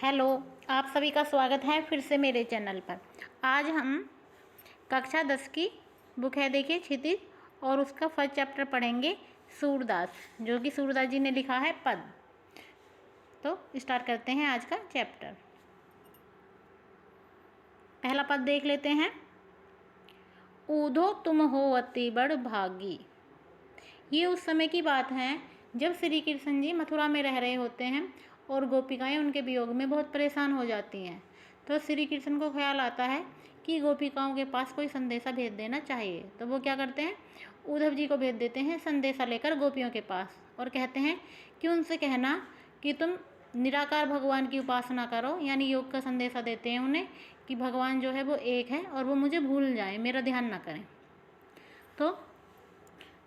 Hello, आप सभी का स्वागत है फिर से मेरे चैनल पर। आज हम कक्षा 10 की बुक है, देखिए क्षितिज, और उसका फर्स्ट चैप्टर पढ़ेंगे सूरदास, जो कि सूरदास जी ने लिखा है पद। तो स्टार्ट करते हैं आज का चैप्टर। पहला पद देख लेते हैं। ऊधो तुम हो अति बड़ भागी। ये उस समय की बात है जब श्री कृष्ण जी मथुरा में रह रहे होते हैं और गोपिकाएं उनके वियोग में बहुत परेशान हो जाती हैं। तो श्री कृष्ण को ख्याल आता है कि गोपिकाओं के पास कोई संदेशा भेज देना चाहिए। तो वो क्या करते हैं, उद्धव जी को भेज देते हैं संदेशा लेकर गोपियों के पास, और कहते हैं कि उनसे कहना कि तुम निराकार भगवान की उपासना करो, यानी योग का संदेशा देते हैं उन्हें कि भगवान जो है वो एक है और वो मुझे भूल जाए, मेरा ध्यान ना करें। तो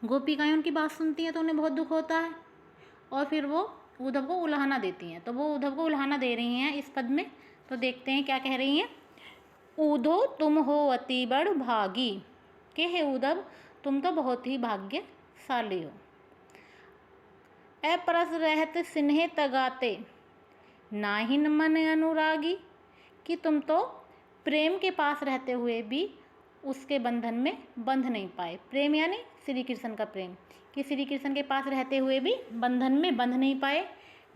गोपिकाएं उनकी बात सुनती हैं तो उन्हें बहुत दुख होता है और फिर वो उद्धव को उल्हाना देती हैं। तो वो उद्धव को उल्हाना दे रही हैं इस पद में। तो देखते हैं क्या कह रही हैं। ऊधो तुम हो अति बड़ भागी, के हे उद्धव तुम तो बहुत ही भाग्यशाली हो। अपरस रहत सिन्हे तगाते, नाहिन मन अनुरागी, कि तुम तो प्रेम के पास रहते हुए भी उसके बंधन में बंध नहीं पाए। प्रेम यानी श्री कृष्ण का प्रेम, कि श्री कृष्ण के पास रहते हुए भी बंधन में बंध नहीं पाए।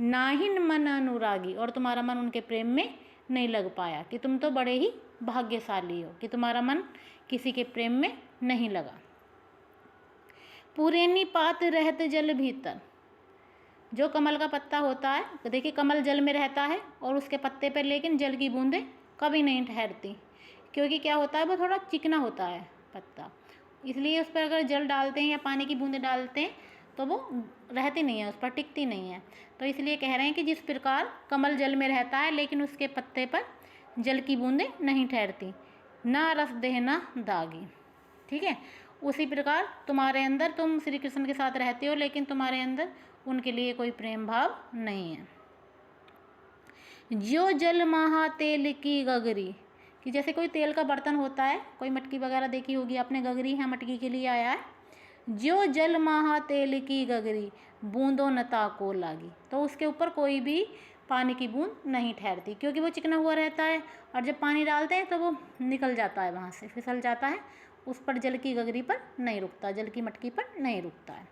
नाहिन मन अनुरागी, और तुम्हारा मन उनके प्रेम में नहीं लग पाया, कि तुम तो बड़े ही भाग्यशाली हो कि तुम्हारा मन किसी के प्रेम में नहीं लगा। पुरेनी पात रहत जल भीतर, जो कमल का पत्ता होता है, देखिए कमल जल में रहता है और उसके पत्ते पर लेकिन जल की बूंदें कभी नहीं ठहरती, क्योंकि क्या होता है वो थोड़ा चिकना होता है पत्ता, इसलिए उस पर अगर जल डालते हैं या पानी की बूंदें डालते हैं तो वो रहती नहीं है, उस पर टिकती नहीं है। तो इसलिए कह रहे हैं कि जिस प्रकार कमल जल में रहता है लेकिन उसके पत्ते पर जल की बूंदें नहीं ठहरती, ना रस देह ना दागी, ठीक है, उसी प्रकार तुम्हारे अंदर, तुम श्री कृष्ण के साथ रहते हो लेकिन तुम्हारे अंदर उनके लिए कोई प्रेम भाव नहीं है। जो जल महा तेल की गगरी, कि जैसे कोई तेल का बर्तन होता है, कोई मटकी वगैरह देखी होगी आपने, गगरी है, मटकी के लिए आया है। जो जल महा तेल की गगरी, बूंदो नता को लागी, तो उसके ऊपर कोई भी पानी की बूंद नहीं ठहरती, क्योंकि वो चिकना हुआ रहता है और जब पानी डालते हैं तो वो निकल जाता है, वहाँ से फिसल जाता है, उस पर जल की गगरी पर नहीं रुकता, जल की मटकी पर नहीं रुकता है।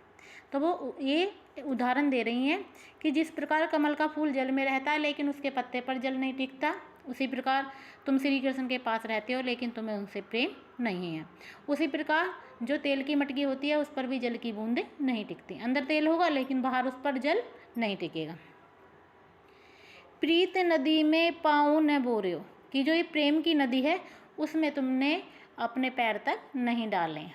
तो वो ये उदाहरण दे रही हैं कि जिस प्रकार कमल का फूल जल में रहता है लेकिन उसके पत्ते पर जल नहीं टिकता, उसी प्रकार तुम श्री कृष्ण के पास रहते हो लेकिन तुम्हें उनसे प्रेम नहीं है। उसी प्रकार जो तेल की मटकी होती है उस पर भी जल की बूंदें नहीं टिकती, अंदर तेल होगा लेकिन बाहर उस पर जल नहीं टिकेगा। प्रीत नदी में पाँव न बोर्यो, कि जो ये प्रेम की नदी है उसमें तुमने अपने पैर तक नहीं डाले।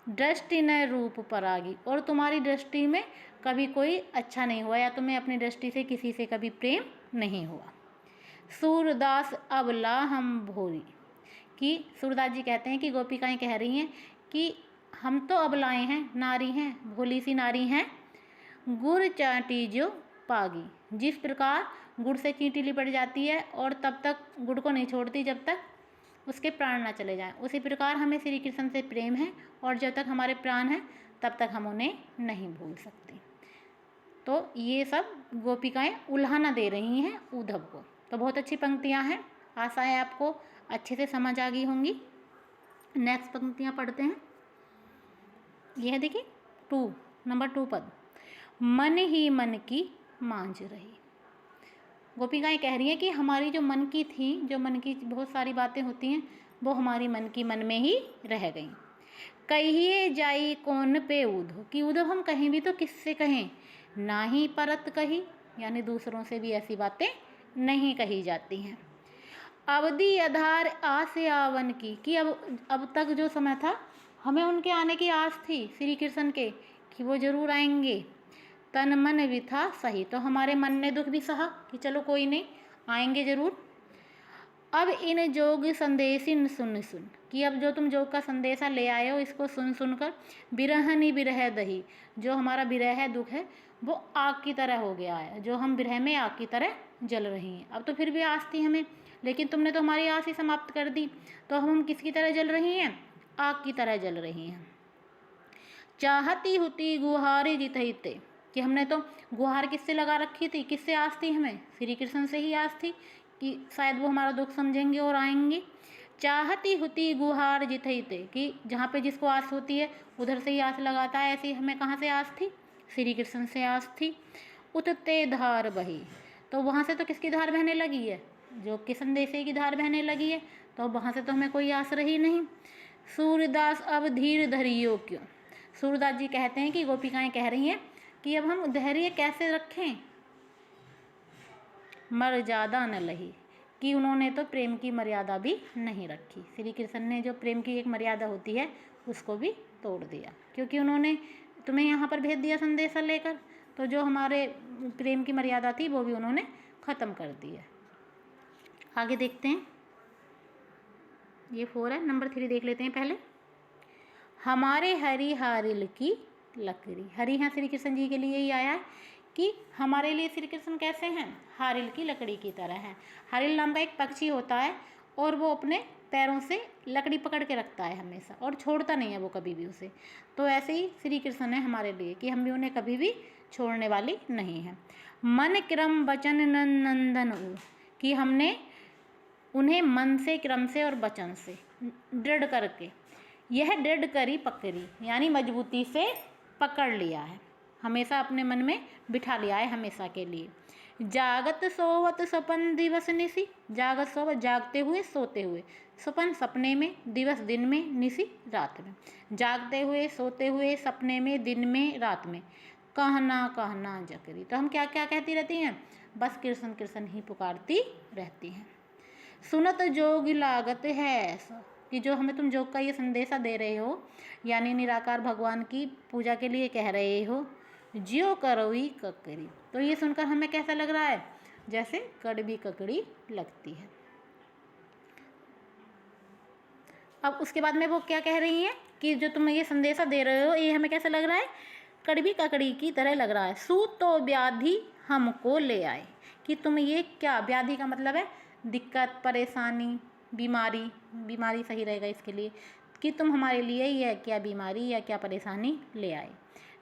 दृष्टि न रूप परागी, और तुम्हारी दृष्टि में कभी कोई अच्छा नहीं हुआ या तुम्हें अपनी दृष्टि से किसी से कभी प्रेम नहीं हुआ। सूरदास अबला हम भोरी, कि सूरदास जी कहते हैं कि गोपिकाएं कह रही हैं कि हम तो अबलाएं हैं, नारी हैं, भोली सी नारी हैं। गुड़ चाटी जो पागी, जिस प्रकार गुड़ से चींटी लिपट जाती है और तब तक गुड़ को नहीं छोड़ती जब तक उसके प्राण ना चले जाएं, उसी प्रकार हमें श्री कृष्ण से प्रेम है और जब तक हमारे प्राण हैं तब तक हम उन्हें नहीं भूल सकते। तो ये सब गोपिकाएं उल्हाना दे रही हैं उद्धव को। तो बहुत अच्छी पंक्तियां हैं, आशा है आपको अच्छे से समझ आ गई होंगी। नेक्स्ट पंक्तियां पढ़ते हैं। यह देखिए नंबर 2 पद। मन ही मन की मांझ रही, गोपिकाएं कह रही हैं कि हमारी जो मन की थी, जो मन की बहुत सारी बातें होती हैं वो हमारी मन की मन में ही रह गई। कहिए जाई कौन पे उद्धव, कि उद्धव हम कहीं भी तो किससे कहें, ना ही परत कही, यानी दूसरों से भी ऐसी बातें नहीं कही जाती हैं। अवधि आधार आस आवन की, कि अब तक जो समय था हमें उनके आने की आस थी श्री कृष्ण के, कि वो जरूर आएंगे। तन मन विथा सही, तो हमारे मन ने दुख भी सहा कि चलो कोई नहीं, आएंगे जरूर। अब इन जोग संदेशिन सुन सुन, कि अब जो तुम जोग का संदेशा ले आए हो इसको सुन सुनकर बिरहनी बिरह दही, जो हमारा विरह है, दुख है, वो आग की तरह हो गया है, जो हम विरह में आग की तरह जल रही हैं। अब तो फिर भी आस थी हमें, लेकिन तुमने तो हमारी आस ही समाप्त कर दी, तो हम किसकी तरह जल रही हैं, आग की तरह जल रही हैं। चाहती हुती गुहारी जितहिते, कि हमने तो गुहार किससे लगा रखी थी, किससे आस थी हमें, श्री कृष्ण से ही आस थी कि शायद वो हमारा दुख समझेंगे और आएंगे। चाहती होती गुहार जितते, कि जहाँ पे जिसको आस होती है उधर से ही आस लगाता है, ऐसी हमें कहाँ से आस थी, श्री कृष्ण से आस थी। उतते धार बही, तो वहाँ से तो किसकी धार बहने लगी है, जो कि संदेशे की धार बहने लगी है, तो वहाँ से तो हमें कोई आस रही नहीं। सूरदास अब धीर धरियो क्यों, सूरदास जी कहते हैं कि गोपिकाएं कह रही हैं कि अब हम धैर्य कैसे रखें, मर्यादा न लही, कि उन्होंने तो प्रेम की मर्यादा भी नहीं रखी। श्री कृष्ण ने जो प्रेम की एक मर्यादा होती है उसको भी तोड़ दिया, क्योंकि उन्होंने तुम्हें यहाँ पर भेज दिया संदेशा लेकर, तो जो हमारे प्रेम की मर्यादा थी वो भी उन्होंने ख़त्म कर दी है। आगे देखते हैं, ये 4 है, नंबर 3 देख लेते हैं पहले। हमारे हरि हारिल की लकड़ी, हरि यहाँ श्री कृष्ण जी के लिए ही आया है कि हमारे लिए श्री कृष्ण कैसे हैं, हारिल की लकड़ी की तरह हैं। हारिल नाम का एक पक्षी होता है और वो अपने पैरों से लकड़ी पकड़ के रखता है हमेशा और छोड़ता नहीं है वो कभी भी उसे। तो ऐसे ही श्री कृष्ण है हमारे लिए कि हम भी उन्हें कभी भी छोड़ने वाली नहीं हैं। मन क्रम वचन नंदन, कि हमने उन्हें मन से, क्रम से और वचन से दृढ़ करके, यह दृढ़ करी पकड़ी, यानी मजबूती से पकड़ लिया है, हमेशा अपने मन में बिठा लिया है हमेशा के लिए। जागत सोवत सपन दिवस निसी, जागत सोवत जागते हुए सोते हुए, सपन सपने में, दिवस दिन में, निसी रात में, जागते हुए सोते हुए सपने में, दिन में, रात में, कहना कहना जकरी, तो हम क्या क्या कहती रहती हैं, बस कृष्ण कृष्ण ही पुकारती रहती हैं। सुनत जोग लागत है, कि जो हमें तुम जोग का ये संदेशा दे रहे हो, यानी निराकार भगवान की पूजा के लिए कह रहे हो, ज्यो करोई ककड़ी, तो ये सुनकर हमें कैसा लग रहा है, जैसे कड़वी ककड़ी लगती है। अब उसके बाद में वो क्या कह रही हैं कि जो तुम ये संदेशा दे रहे हो ये हमें कैसा लग रहा है, कड़वी ककड़ी की तरह लग रहा है। सूत तो व्याधि हमको ले आए, कि तुम ये क्या, व्याधि का मतलब है दिक्कत, परेशानी, बीमारी, बीमारी सही रहेगा इसके लिए, कि तुम हमारे लिए यह क्या बीमारी या क्या परेशानी ले आए।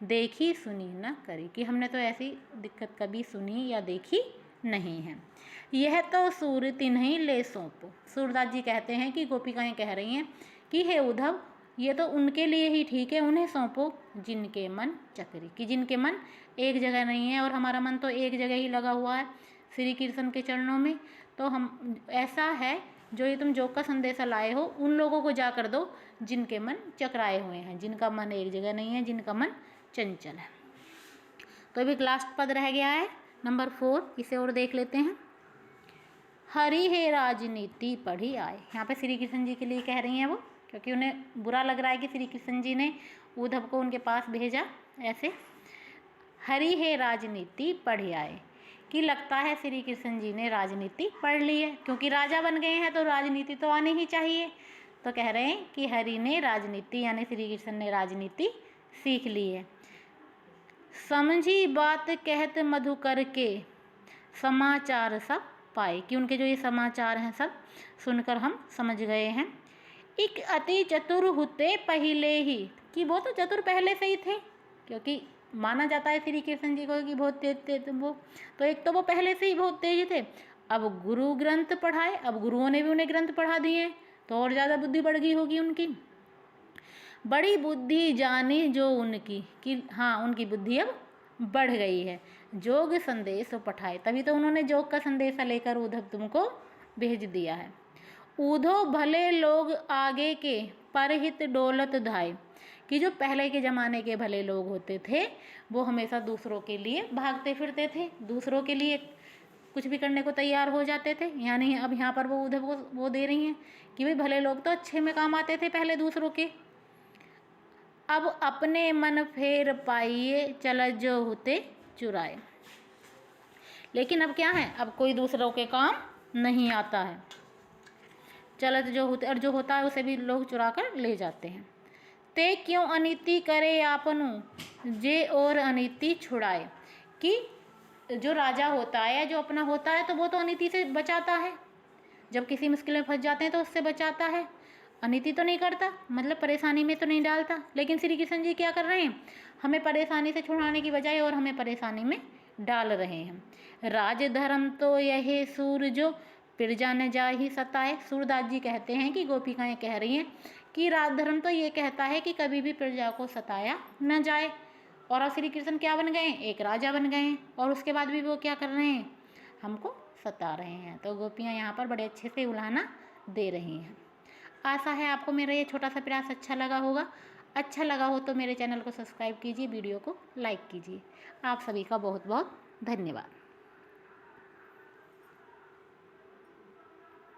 देखी सुनी न करी, कि हमने तो ऐसी दिक्कत कभी सुनी या देखी नहीं है। यह तो सूर तिन्हीं ले सौंपो, सूरदास जी कहते हैं कि गोपिकाएं कह रही हैं कि हे उद्धव, ये तो उनके लिए ही ठीक है, उन्हें सौंपो जिनके मन चक्री, कि जिनके मन एक जगह नहीं है, और हमारा मन तो एक जगह ही लगा हुआ है श्री कृष्ण के चरणों में। तो हम ऐसा है, जो ये तुम जोग का संदेशा लाए हो उन लोगों को जा कर दो जिनके मन चकराए हुए हैं, जिनका मन एक जगह नहीं है, जिनका मन चंचल है। तो अभी लास्ट पद रह गया है नंबर 4, इसे और देख लेते हैं। हरि हे राजनीति पढ़ी आए, यहाँ पे श्री कृष्ण जी के लिए कह रही हैं वो, क्योंकि उन्हें बुरा लग रहा है कि श्री कृष्ण जी ने उद्धव को उनके पास भेजा ऐसे। हरि हे राजनीति पढ़ी आए, कि लगता है श्री कृष्ण जी ने राजनीति पढ़ ली है, क्योंकि राजा बन गए हैं तो राजनीति तो आनी ही चाहिए। तो कह रहे हैं कि हरि ने राजनीति, यानी श्री कृष्ण ने राजनीति सीख ली है। समझी बात कहत मधुकर के, समाचार सब पाए, कि उनके जो ये समाचार हैं सब सुनकर हम समझ गए हैं। एक अति चतुर होते पहले ही, कि वो तो चतुर पहले से ही थे, क्योंकि माना जाता है श्री कृष्ण जी को कि बहुत तेज थे वो, तो एक तो वो पहले से ही बहुत तेज थे। अब गुरु ग्रंथ पढ़ाए, अब गुरुओं ने भी उन्हें ग्रंथ पढ़ा दिए, तो और ज़्यादा बुद्धि बढ़ गई होगी उनकी। बड़ी बुद्धि जानी जो उनकी, कि हाँ उनकी बुद्धि अब बढ़ गई है। जोग संदेश पठाए, तभी तो उन्होंने जोग का संदेश लेकर उद्धव तुमको भेज दिया है। ऊधो भले लोग आगे के परहित डोलत धाय, कि जो पहले के ज़माने के भले लोग होते थे वो हमेशा दूसरों के लिए भागते फिरते थे, दूसरों के लिए कुछ भी करने को तैयार हो जाते थे। यानी अब यहाँ पर वो उद्धव को वो दे रही हैं कि भाई भले लोग तो अच्छे में काम आते थे पहले दूसरों के, अब अपने मन फेर पाइए चलत जो होते चुराए। लेकिन अब क्या है, अब कोई दूसरों के काम नहीं आता है, चलत जो होते, और जो होता है उसे भी लोग चुरा कर ले जाते हैं। ते क्यों अनीति करे आपनु, जे और अनीति छुड़ाए, कि जो राजा होता है या जो अपना होता है तो वो तो अनीति से बचाता है, जब किसी मुश्किल में फंस जाते हैं तो उससे बचाता है। अनिति तो नहीं करता, मतलब परेशानी में तो नहीं डालता, लेकिन श्री कृष्ण जी क्या कर रहे हैं, हमें परेशानी से छुड़ाने की बजाय और हमें परेशानी में डाल रहे हैं। राज धर्म तो यह सूर जो प्रजा न जा ही सताए। सूरदास जी कहते हैं कि गोपिकाएं कह रही हैं कि राज धर्म तो ये कहता है कि कभी भी प्रजा को सताया न जाए। और अब श्री कृष्ण क्या बन गए, एक राजा बन गए हैं, और उसके बाद भी वो क्या कर रहे हैं, हमको सता रहे हैं। तो गोपियाँ यहाँ पर बड़े अच्छे से उल्हाना दे रही हैं। आशा है आपको मेरा ये छोटा सा प्रयास अच्छा लगा होगा। अच्छा लगा हो तो मेरे चैनल को सब्सक्राइब कीजिए, वीडियो को लाइक कीजिए। आप सभी का बहुत बहुत धन्यवाद।